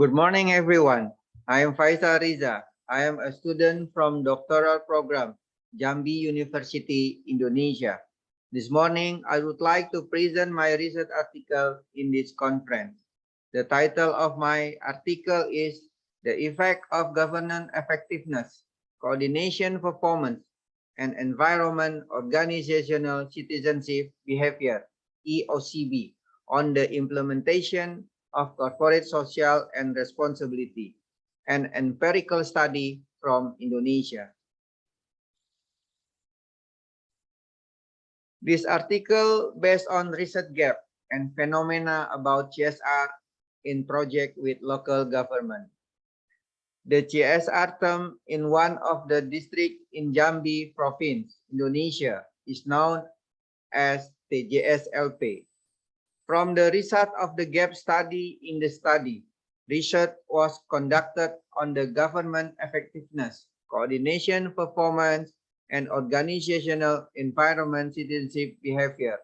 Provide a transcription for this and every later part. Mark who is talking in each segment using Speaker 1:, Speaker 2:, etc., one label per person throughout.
Speaker 1: Good morning, everyone. I am Faisal Riza. I am a student from doctoral program, Jambi University, Indonesia. This morning, I would like to present my research article in this conference. The title of my article is The Effect of Governance Effectiveness, Coordination Performance, and Environment Organizational Citizenship Behavior, EOCB, on the implementation of corporate social and responsibility, an empirical study from Indonesia. This article based on research gap and phenomena about CSR in project with local government. The CSR term in one of the district in Jambi province, Indonesia, is known as TJSLP. From the result of the gap study in the study, research was conducted on the government effectiveness, coordination, performance, and organizational environment citizenship behavior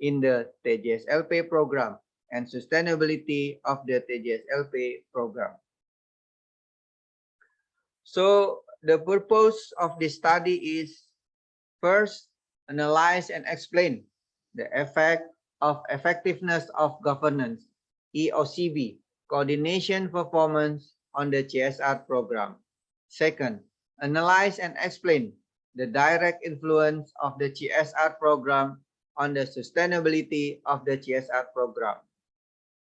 Speaker 1: in the TJSLP program and sustainability of the TJSLP program. So the purpose of this study is first, analyze and explain the effect of effectiveness of governance, EOCB, coordination performance on the CSR program. Second, analyze and explain the direct influence of the CSR program on the sustainability of the CSR program.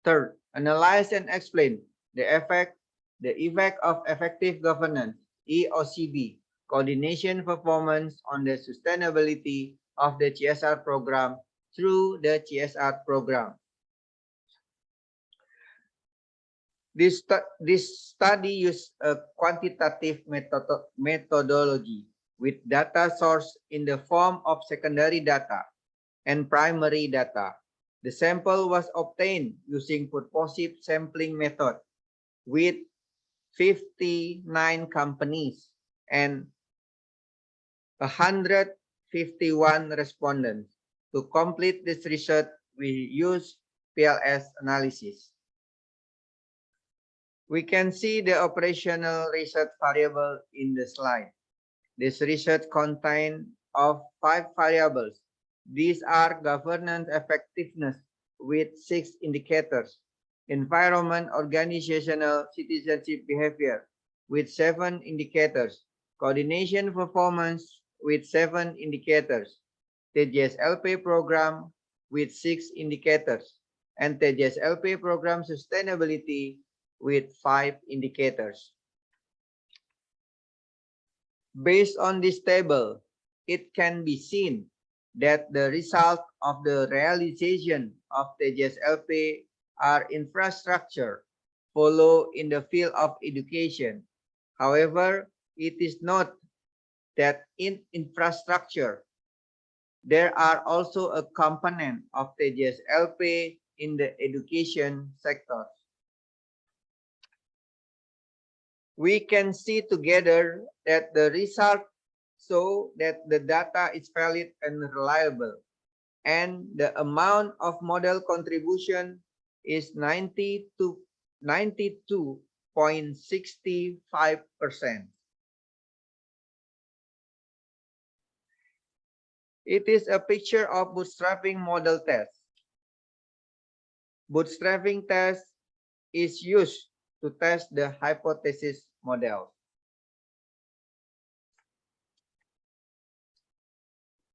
Speaker 1: Third, analyze and explain the effect of effective governance, EOCB, coordination performance on the sustainability of the CSR program through the CSR program. This study used a quantitative methodology with data source in the form of secondary data and primary data. The sample was obtained using purposive sampling method with 59 companies and 151 respondents. To complete this research, we use PLS analysis. We can see the operational research variable in the slide. This research contains of 5 variables. These are governance effectiveness with 6 indicators, environment organizational citizenship behavior with 7 indicators, coordination performance with 7 indicators, TJSLP program with 6 indicators, and TJSLP program sustainability with 5 indicators. Based on this table, it can be seen that the result of the realization of TJSLP are infrastructure follow in the field of education. However, it is not that in infrastructure, there are also a component of TJSLP in the education sector. We can see together that the result show that the data is valid and reliable, and the amount of model contribution is 92.65%. It is a picture of bootstrapping model test. Bootstrapping test is used to test the hypothesis model.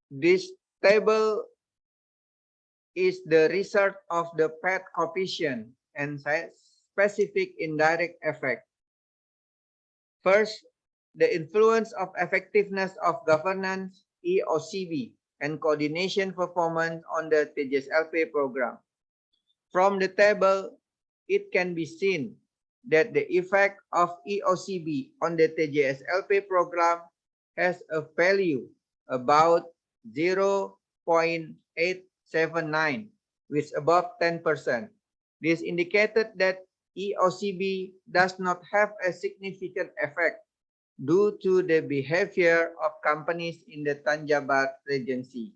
Speaker 1: This table is the result of the PET coefficient and specific indirect effect. First, the influence of effectiveness of governance, EOCB, and coordination performance on the TJSLP program. From the table, it can be seen that the effect of EOCB on the TJSLP program has a value about 0.879, which is above 10%. This indicated that EOCB does not have a significant effect due to the behavior of companies in the Tanjab Regency.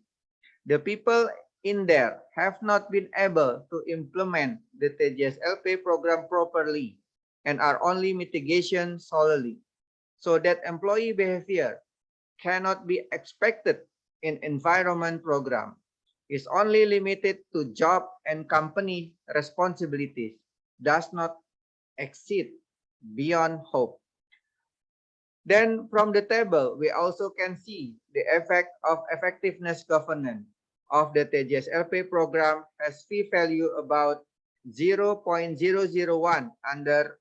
Speaker 1: The people in there have not been able to implement the TJSLP program properly and are only mitigation solely, so that employee behavior cannot be expected in environment program, is only limited to job and company responsibilities, does not exceed beyond hope. Then from the table, we also can see the effect of effectiveness governance of the TJSLP program has p-value about 0.001 under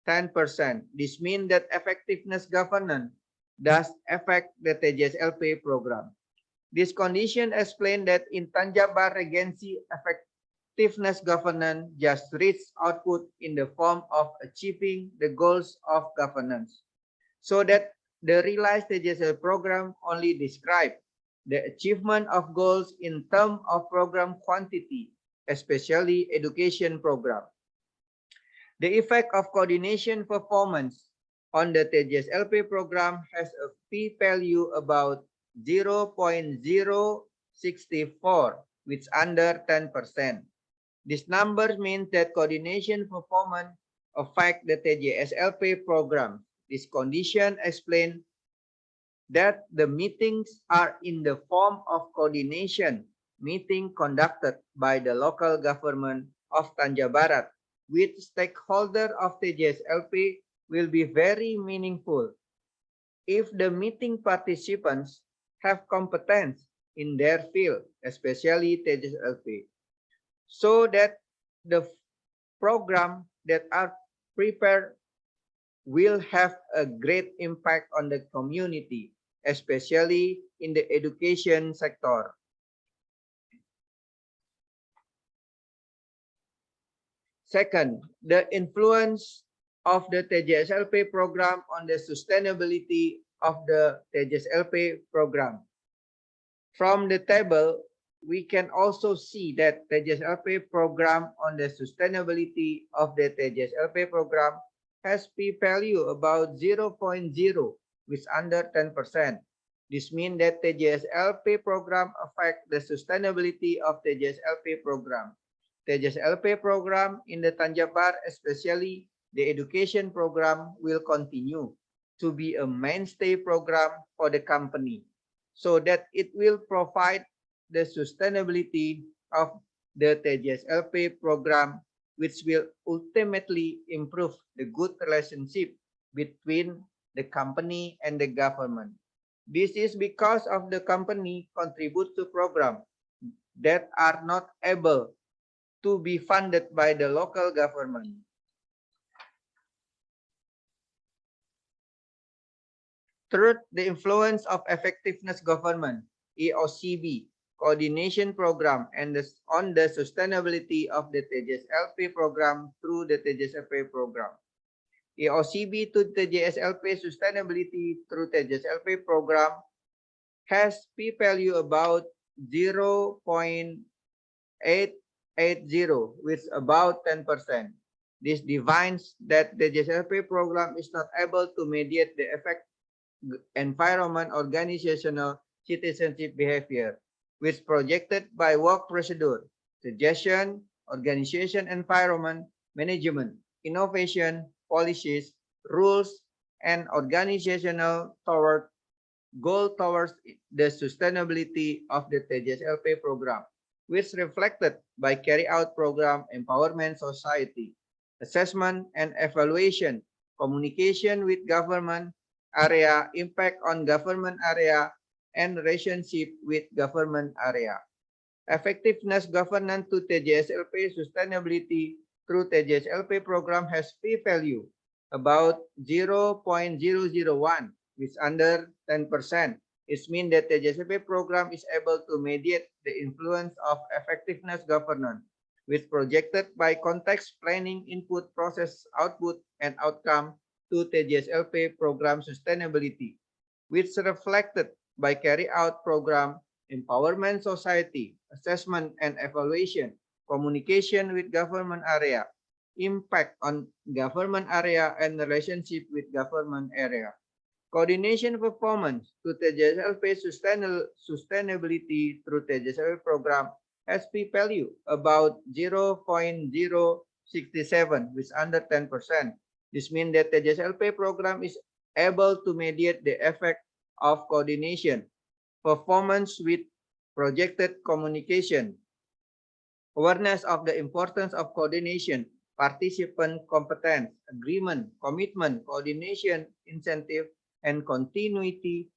Speaker 1: 10%. This means that effectiveness governance does affect the TJSLP program. This condition explains that in Tanjabar Regency, effectiveness governance just reached output in the form of achieving the goals of governance, so that the realized TJSL program only describe the achievement of goals in terms of program quantity, especially education program. The effect of coordination performance on the TJSLP program has a p-value about 0.064, which under 10%. This number means that coordination performance affect the TJSLP program. This condition explains that the meetings are in the form of coordination meeting conducted by the local government of Tanja Barat with stakeholder of TJSLP will be very meaningful if the meeting participants have competence in their field, especially TJSLP, so that the program that are prepared will have a great impact on the community, especially in the education sector. Second, the influence of the TJSLP program on the sustainability of the TJSLP program. From the table, we can also see that TJSLP program on the sustainability of the TJSLP program has p-value about 0.0, which under 10%. This means that TJSLP program affect the sustainability of TJSLP program. TJSLP program in the Tanjabar, especially the education program, will continue to be a mainstay program for the company, so that it will provide the sustainability of the TJSLP program, which will ultimately improve the good relationship between the company and the government. This is because of the company contribute to programs that are not able to be funded by the local government. Third, the influence of effectiveness government, EOCB, coordination program, and on the sustainability of the TJSLP program through the TJSLP program. EOCB to TJSLP sustainability through TJSLP program has p-value about 0.880, which is about 10%. This defines that the TJSLP program is not able to mediate the effect environment organizational citizenship behavior, which projected by work procedure, suggestion, organization environment, management, innovation, policies, rules, and organizational goal towards the sustainability of the TJSLP program, which reflected by carry out program empowerment society, assessment and evaluation, communication with government area, impact on government area, and relationship with government area. Effectiveness governance to TJSLP sustainability through TJSLP program has p-value about 0.001, which is under 10%. It means that TJSLP program is able to mediate the influence of effectiveness governance, which projected by context planning input process output and outcome to TJSLP program sustainability, which reflected by carry out program empowerment society, assessment and evaluation, communication with government area, impact on government area and relationship with government area. Coordination performance to TJSLP sustainability through TJSLP program has p-value about 0.0 67, which under 10%. This means that the TJS-LP program is able to mediate the effect of coordination, performance with projected communication, awareness of the importance of coordination, participant competence, agreement, commitment, coordination, incentive, and continuity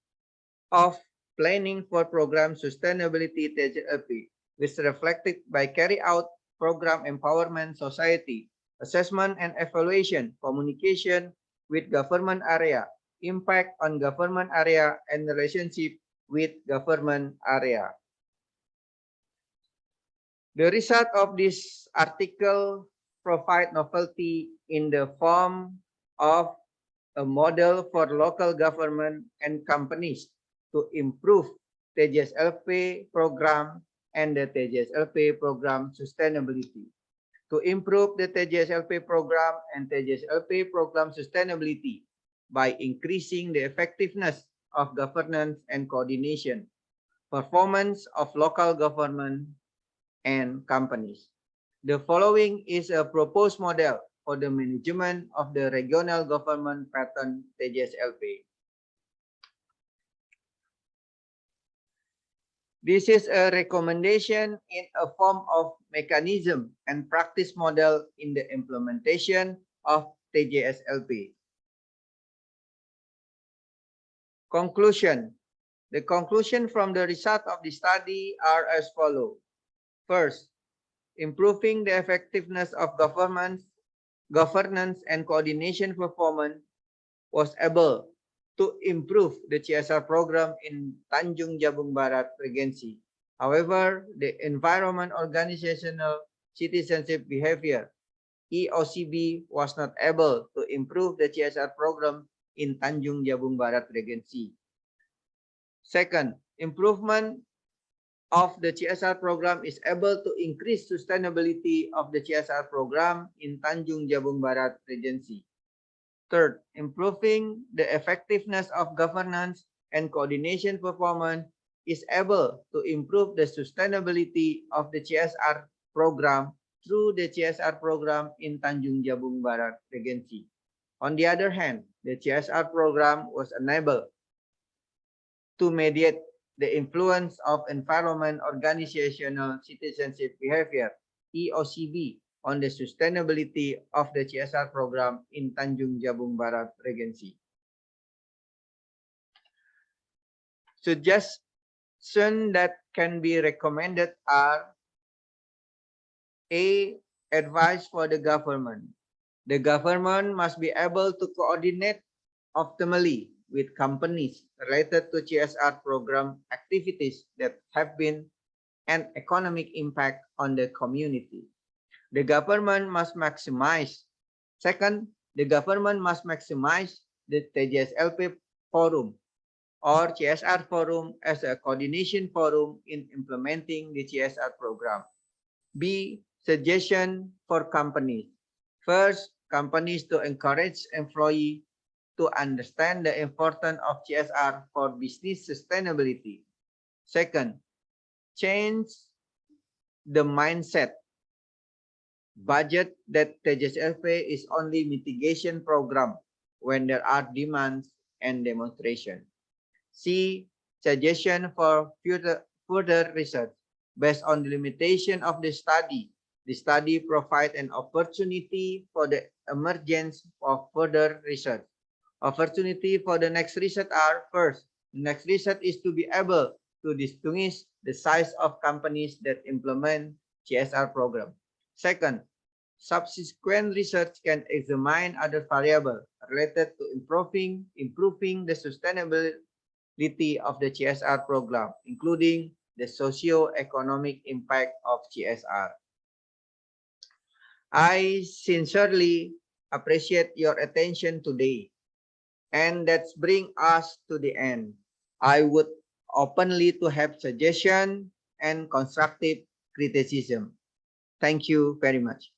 Speaker 1: of planning for program sustainability TJS-LP, which reflected by carry out program empowerment society, assessment and evaluation, communication with government area, impact on government area, and relationship with government area. The result of this article provide novelty in the form of a model for local government and companies to improve TJS-LP program and the TJS-LP program sustainability. To improve the TJS-LP program and TJS-LP program sustainability by increasing the effectiveness of governance and coordination, performance of local government and companies. The following is a proposed model for the management of the regional government pattern TJS-LP. This is a recommendation in a form of mechanism and practice model in the implementation of TJS-LP. Conclusion. The conclusion from the result of the study are as follows. First, improving the effectiveness of governance and coordination performance was able to improve the CSR program in Tanjung Jabung Barat Regency. However, the environment organizational citizenship behavior, EOCB, was not able to improve the CSR program in Tanjung Jabung Barat Regency. Second, improvement of the CSR program is able to increase sustainability of the CSR program in Tanjung Jabung Barat Regency. Third, improving the effectiveness of governance and coordination performance is able to improve the sustainability of the CSR program through the CSR program in Tanjung Jabung Barat Regency. On the other hand, the CSR program was unable to mediate the influence of environment organizational citizenship behavior, EOCB, on the sustainability of the CSR program in Tanjung Jabung Barat Regency. Suggestions that can be recommended are: A. Advice for the government. The government must be able to coordinate optimally with companies related to CSR program activities that have been an economic impact on the community. The government must maximize. Second, the government must maximize the TJS-LP forum or CSR forum as a coordination forum in implementing the CSR program. B. Suggestion for companies. First, companies to encourage employees to understand the importance of CSR for business sustainability. Second, change the mindset. Budget that TJS-LP is only mitigation program when there are demands and demonstration. C. Suggestion for further research. Based on the limitation of the study provides an opportunity for the emergence of further research. Opportunity for the next research are: first, the next research is to be able to distinguish the size of companies that implement CSR program. Second, subsequent research can examine other variables related to improving the sustainability of the CSR program, including the socio-economic impact of CSR. I sincerely appreciate your attention today. And that's bring us to the end. I would openly to have suggestion and constructive criticism. Thank you very much.